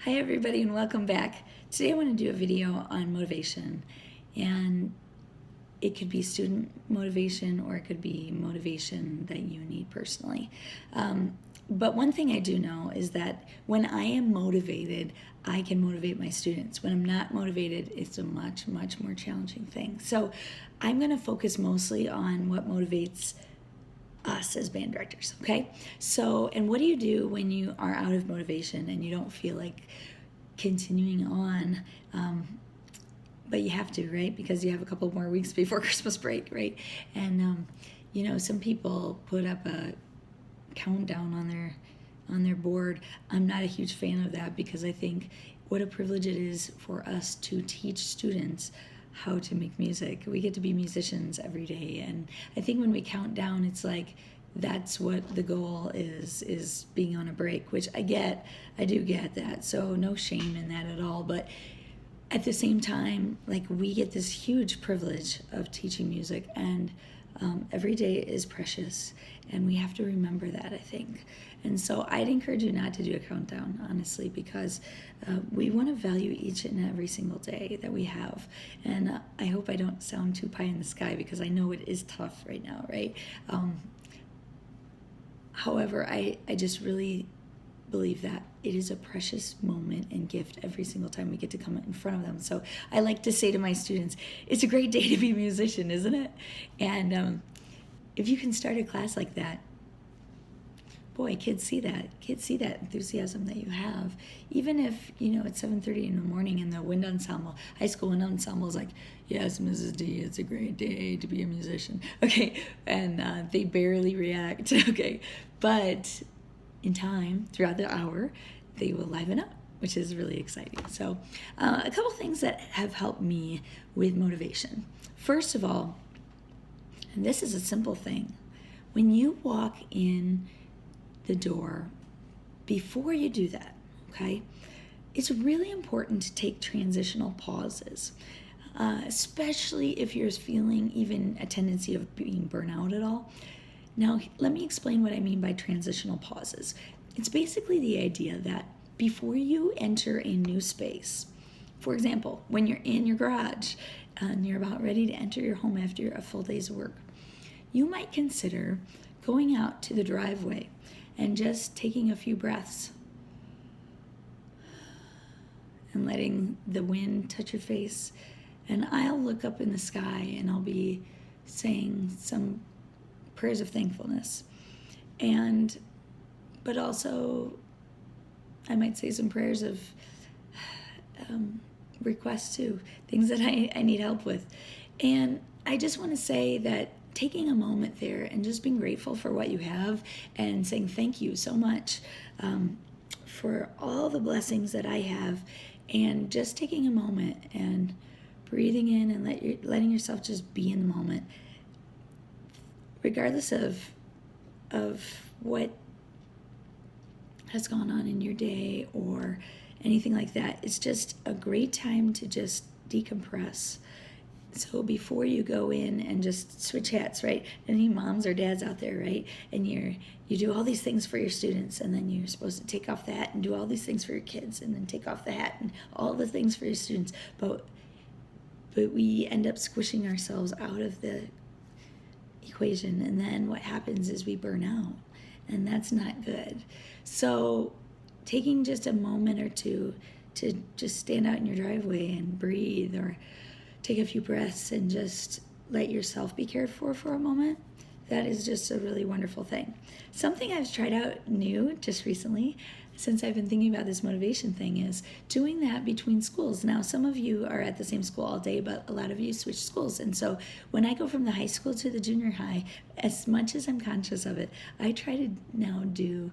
Hi everybody and welcome back. Today I want to do a video on motivation, and it could be student motivation or it could be motivation that you need personally. But one thing I do know is that when I am motivated, I can motivate my students. When I'm not motivated, it's a much more challenging thing. So I'm going to focus mostly on what motivates us as band directors, okay? So, and what do you do when you are out of motivation and you don't feel like continuing on? But you have to, right? Because you have a couple more weeks before Christmas break, right? And some people put up a countdown on their board. I'm not a huge fan of that because I think what a privilege it is for us to teach students how to make music. We get to be musicians every day, and I think when we count down, it's like that's what the goal is being on a break, which I do get that, so no shame in that at all. But at the same time, like, we get this huge privilege of teaching music, and every day is precious, and we have to remember that, I think. And so I'd encourage you not to do a countdown, honestly, because we want to value each and every single day that we have. And I hope I don't sound too pie in the sky, because I know it is tough right now, right? However, I just really believe that it is a precious moment and gift every single time we get to come in front of them. So I like to say to my students, it's a great day to be a musician, isn't it? And if you can start a class like that, boy, kids see that enthusiasm that you have. Even if it's 7:30 in the morning and the wind ensemble, high school wind ensemble is like, yes, Mrs. D, it's a great day to be a musician. Okay, and they barely react. Okay, but in time, throughout the hour, they will liven up, which is really exciting. So a couple things that have helped me with motivation. First of all, and this is a simple thing, when you walk in the door, before you do that, okay, it's really important to take transitional pauses, especially if you're feeling even a tendency of being burnout at all. Now, let me explain what I mean by transitional pauses. It's basically the idea that before you enter a new space, for example, when you're in your garage and you're about ready to enter your home after a full day's work, you might consider going out to the driveway and just taking a few breaths and letting the wind touch your face. And I'll look up in the sky and I'll be saying some prayers of thankfulness, but also I might say some prayers of requests too, things that I need help with. And I just want to say that taking a moment there and just being grateful for what you have and saying thank you so much for all the blessings that I have, and just taking a moment and breathing in and letting yourself just be in the moment, regardless of what has gone on in your day or anything like that. It's just a great time to just decompress. So before you go in and just switch hats, right? Any moms or dads out there, right? And you do all these things for your students, and then you're supposed to take off the hat and do all these things for your kids, and then take off the hat and all the things for your students. But we end up squishing ourselves out of the equation, and then what happens is we burn out, and that's not good. So taking just a moment or two to just stand out in your driveway and breathe, or take a few breaths and just let yourself be cared for a moment, that is just a really wonderful thing. Something I've tried out new just recently, since I've been thinking about this motivation thing, is doing that between schools. Now, some of you are at the same school all day, but a lot of you switch schools. And so when I go from the high school to the junior high, as much as I'm conscious of it, I try to now do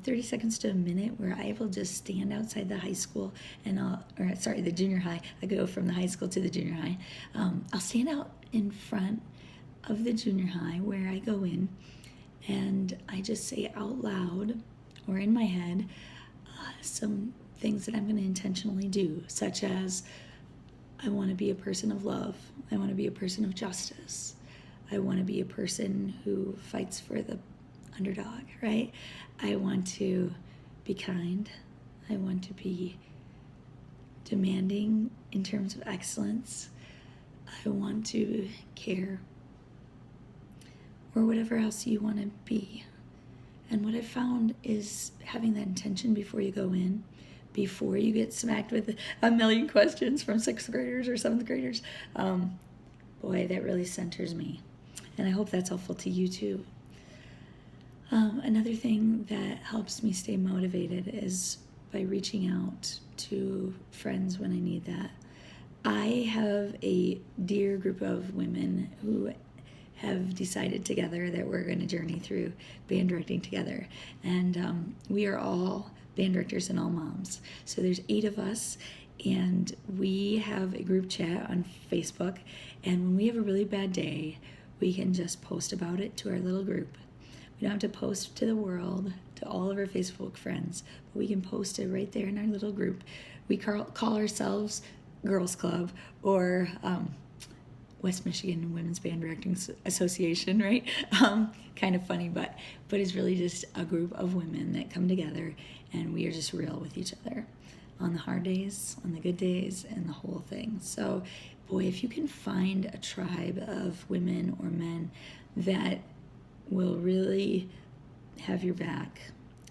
30 seconds to a minute where I will just stand outside the high school the junior high. I go from the high school to the junior high. I'll stand out in front of the junior high where I go in, and I just say out loud or in my head some things that I'm going to intentionally do, such as I want to be a person of love. I want to be a person of justice. I want to be a person who fights for the underdog, right? I want to be kind. I want to be demanding in terms of excellence. I want to care, or whatever else you want to be. And what I've found is having that intention before you go in, before you get smacked with a million questions from 6th graders or 7th graders, boy, that really centers me. And I hope that's helpful to you too. Another thing that helps me stay motivated is by reaching out to friends when I need that. I have a dear group of women who have decided together that we're going to journey through band directing together. And we are all band directors and all moms. So there's 8 of us, and we have a group chat on Facebook. And when we have a really bad day, we can just post about it to our little group. We don't have to post to the world, to all of our Facebook friends, but we can post it right there in our little group. We call ourselves Girls Club, or West Michigan Women's Band Directing Association, right? Kind of funny, but it's really just a group of women that come together, and we are just real with each other on the hard days, on the good days, and the whole thing. So, boy, if you can find a tribe of women or men that will really have your back,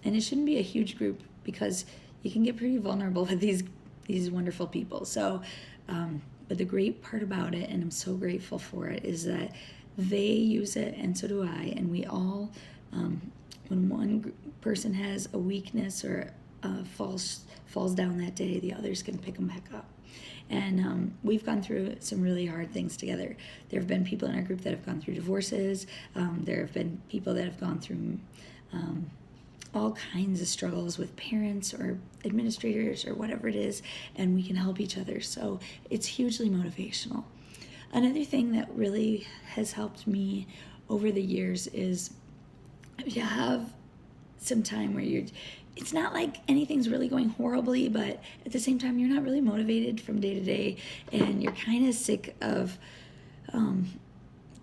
and it shouldn't be a huge group because you can get pretty vulnerable with these wonderful people. So, but the great part about it, and I'm so grateful for it, is that they use it, and so do I. And we all, when one person has a weakness or falls down that day, the others can pick them back up. And we've gone through some really hard things together. There have been people in our group that have gone through divorces. There have been people that have gone through all kinds of struggles with parents or administrators or whatever it is, and we can help each other. So it's hugely motivational. Another thing that really has helped me over the years is if you have some time where it's not like anything's really going horribly, but at the same time, you're not really motivated from day to day, and you're kind of sick of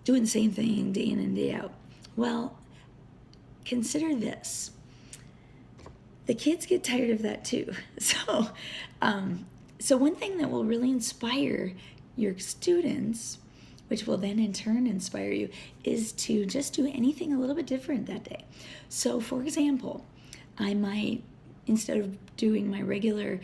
doing the same thing day in and day out. Well, consider this. The kids get tired of that too. So one thing that will really inspire your students, which will then in turn inspire you, is to just do anything a little bit different that day. So for example, I might, instead of doing my regular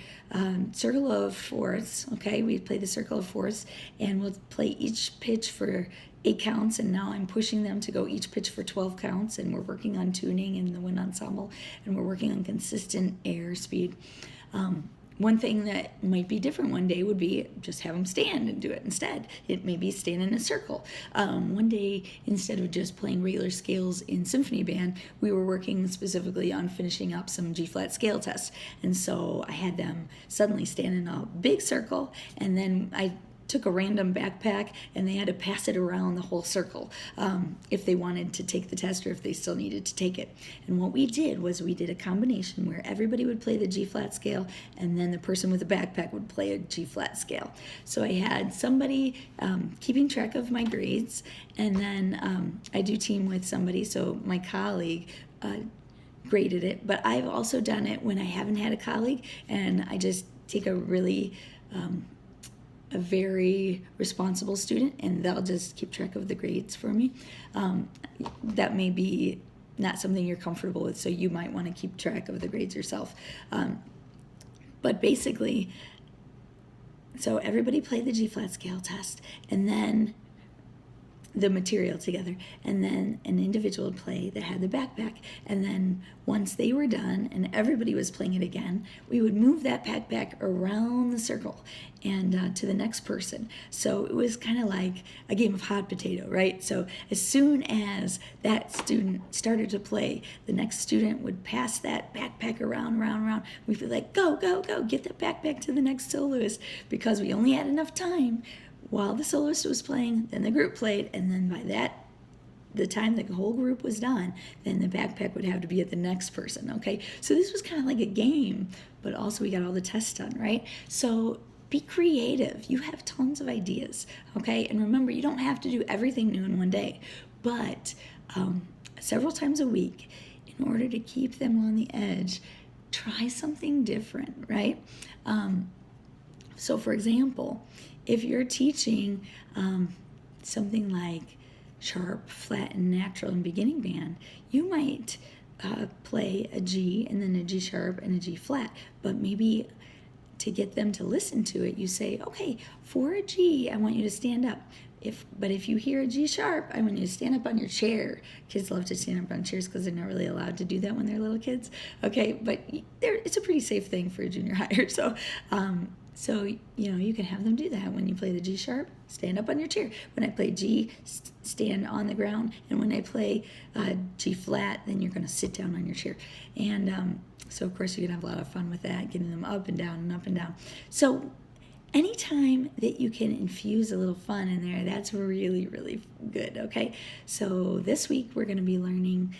circle of fourths, okay, we play the circle of fourths, and we'll play each pitch for 8 counts, and now I'm pushing them to go each pitch for 12 counts, and we're working on tuning in the wind ensemble, and we're working on consistent air speed. One thing that might be different one day would be just have them stand and do it instead. It may be stand in a circle. One day, instead of just playing regular scales in symphony band, we were working specifically on finishing up some G-flat scale tests. And so I had them suddenly stand in a big circle, and then I took a random backpack and they had to pass it around the whole circle if they wanted to take the test or if they still needed to take it. And what we did was we did a combination where everybody would play the G-flat scale and then the person with the backpack would play a G-flat scale. So I had somebody keeping track of my grades, and then I do team with somebody, so my colleague graded it. But I've also done it when I haven't had a colleague, and I just take a very responsible student, and they'll just keep track of the grades for me. That may be not something you're comfortable with, so you might want to keep track of the grades yourself. But basically, so everybody played the G-flat scale test, and then the material together, and then an individual would play that had the backpack, and then once they were done and everybody was playing it again, we would move that backpack around the circle and to the next person. So it was kind of like a game of hot potato, right? So as soon as that student started to play, the next student would pass that backpack around. We'd be like, go, get that backpack to the next soloist, because we only had enough time while the soloist was playing, then the group played, and then by the time the whole group was done, then the backpack would have to be at the next person, okay? So this was kind of like a game, but also we got all the tests done, right? So be creative. You have tons of ideas, okay? And remember, you don't have to do everything new in one day, but several times a week, in order to keep them on the edge, try something different, right? So for example, if you're teaching something like sharp, flat, and natural in beginning band, you might play a G and then a G sharp and a G flat, but maybe to get them to listen to it, you say, okay, for a G, I want you to stand up. But if you hear a G sharp, I want you to stand up on your chair. Kids love to stand up on chairs because they're not really allowed to do that when they're little kids. Okay, but it's a pretty safe thing for a junior higher. So you can have them do that. When you play the G sharp, stand up on your chair. When I play G, stand on the ground. And when I play G flat, then you're going to sit down on your chair. And so, of course, you can have a lot of fun with that, getting them up and down and up and down. So anytime that you can infuse a little fun in there, that's really, really good, okay? So this week we're going to be learning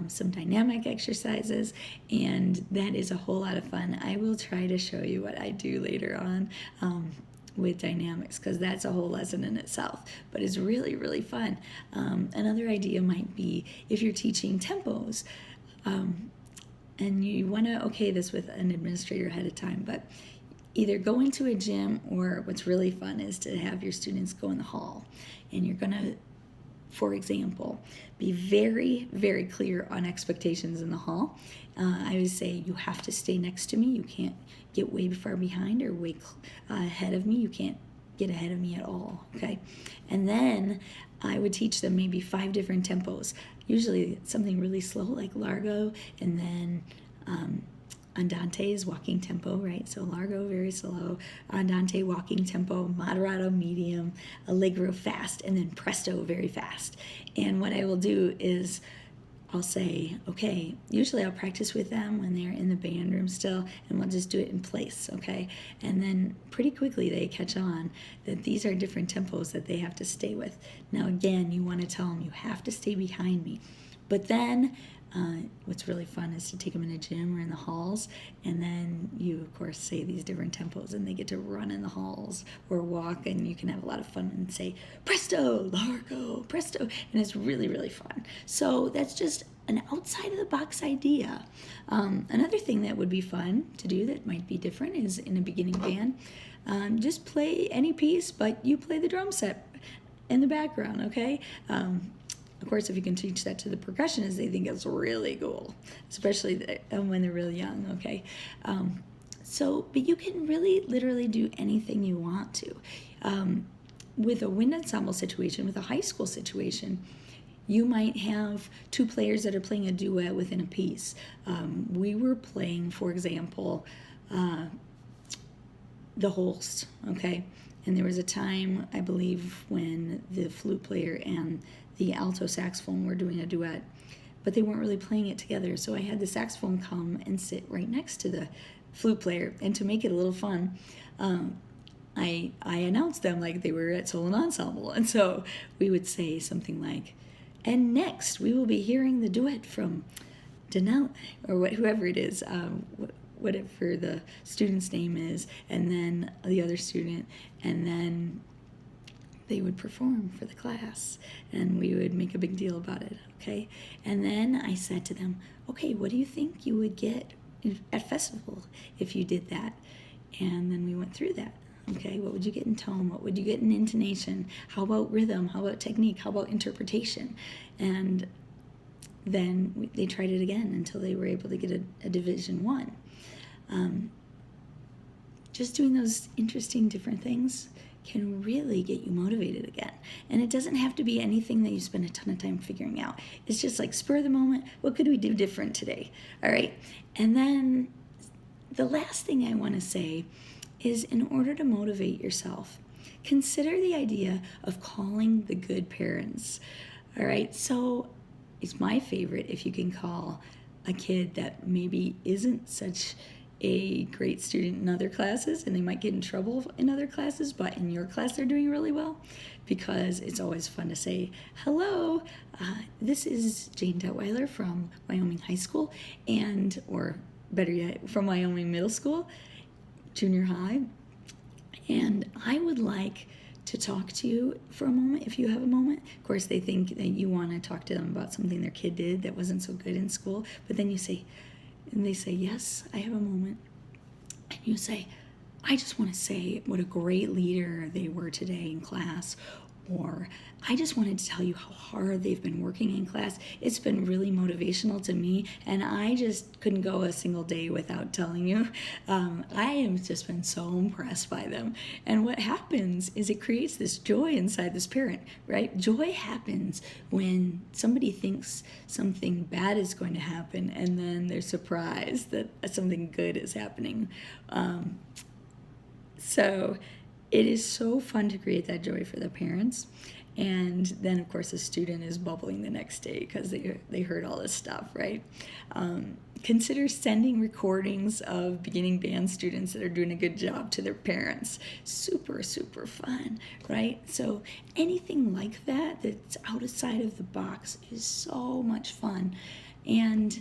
some dynamic exercises, and that is a whole lot of fun. I will try to show you what I do later on with dynamics, because that's a whole lesson in itself, but it's really, really fun. Another idea might be if you're teaching tempos, and you want to okay this with an administrator ahead of time, but either go into a gym, or what's really fun is to have your students go in the hall, and you're going to, for example, be very, very clear on expectations in the hall. I would say you have to stay next to me. You can't get way far behind or way ahead of me. You can't get ahead of me at all, okay? And then I would teach them maybe 5 different tempos. Usually something really slow like Largo, and then Andante is walking tempo, right? So Largo, very slow. Andante, walking tempo. Moderato, medium. Allegro, fast. And then Presto, very fast. And what I will do is I'll say, okay, usually I'll practice with them when they're in the band room still, and we'll just do it in place, okay? And then pretty quickly they catch on that these are different tempos that they have to stay with. Now again, you want to tell them you have to stay behind me. But then what's really fun is to take them in a gym or in the halls, and then you, of course, say these different tempos, and they get to run in the halls or walk, and you can have a lot of fun and say, Presto, Largo, Presto, and it's really, really fun. So that's just an outside-of-the-box idea. Another thing that would be fun to do that might be different is in a beginning band, just play any piece, but you play the drum set in the background, okay? Of course, if you can teach that to the percussionists, they think it's really cool, especially when they're really young, okay? But you can really literally do anything you want to. With a wind ensemble situation, with a high school situation, you might have 2 players that are playing a duet within a piece. We were playing, for example, the Holst, okay? And there was a time, I believe, when the flute player and the alto saxophone were doing a duet, but they weren't really playing it together. So I had the saxophone come and sit right next to the flute player. And to make it a little fun, I announced them like they were at Solon Ensemble. And so we would say something like, and next we will be hearing the duet from Danelle, or whoever it is, whatever the student's name is, and then the other student, and then they would perform for the class, and we would make a big deal about it, okay? And then I said to them, okay, what do you think you would get at festival if you did that? And then we went through that, okay? What would you get in tone? What would you get in intonation? How about rhythm? How about technique? How about interpretation? And then they tried it again until they were able to get a Division 1. Just doing those interesting different things can really get you motivated again. And it doesn't have to be anything that you spend a ton of time figuring out. It's just like spur of the moment, what could we do different today? All right. And then the last thing I want to say is, in order to motivate yourself, consider the idea of calling the good parents. All right. So it's my favorite if you can call a kid that maybe isn't such a great student in other classes, and they might get in trouble in other classes, but in your class they're doing really well, because it's always fun to say, hello, this is Jane Detweiler from Wyoming High School, or better yet, from Wyoming Middle School, junior high, and I would like to talk to you for a moment, if you have a moment. Of course, they think that you want to talk to them about something their kid did that wasn't so good in school, but then you say, And they say, yes, I have a moment. And you say, I just want to say what a great leader they were today in class. Or I just wanted to tell you how hard they've been working in class. It's been really motivational to me, and I just couldn't go a single day without telling you. I have just been so impressed by them. And what happens is it creates this joy inside this parent, right? Joy happens when somebody thinks something bad is going to happen, and then they're surprised that something good is happening. So it is so fun to create that joy for the parents. And then, of course, the student is bubbling the next day because they heard all this stuff, right? Consider sending recordings of beginning band students that are doing a good job to their parents. Super, super fun, right? So anything like that that's outside of the box is so much fun. And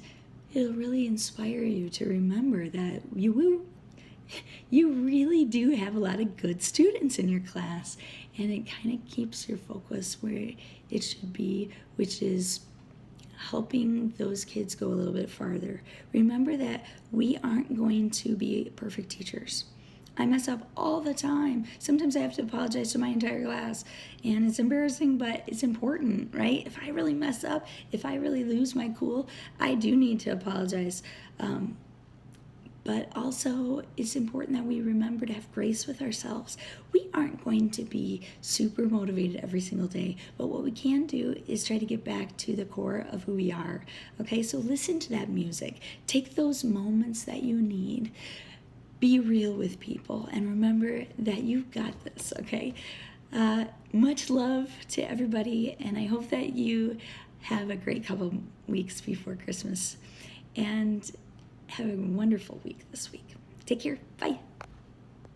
it'll really inspire you to remember that you really do have a lot of good students in your class, and it kind of keeps your focus where it should be, which is helping those kids go a little bit farther. Remember that we aren't going to be perfect teachers. I mess up all the time. Sometimes I have to apologize to my entire class, and it's embarrassing, but it's important, right? If I really mess up, if I really lose my cool, I do need to apologize. But also, it's important that we remember to have grace with ourselves. We aren't going to be super motivated every single day, but what we can do is try to get back to the core of who we are. Okay, so listen to that music. Take those moments that you need. Be real with people, and remember that you've got this, okay? Much love to everybody, and I hope that you have a great couple weeks before Christmas. And have a wonderful week this week. Take care. Bye.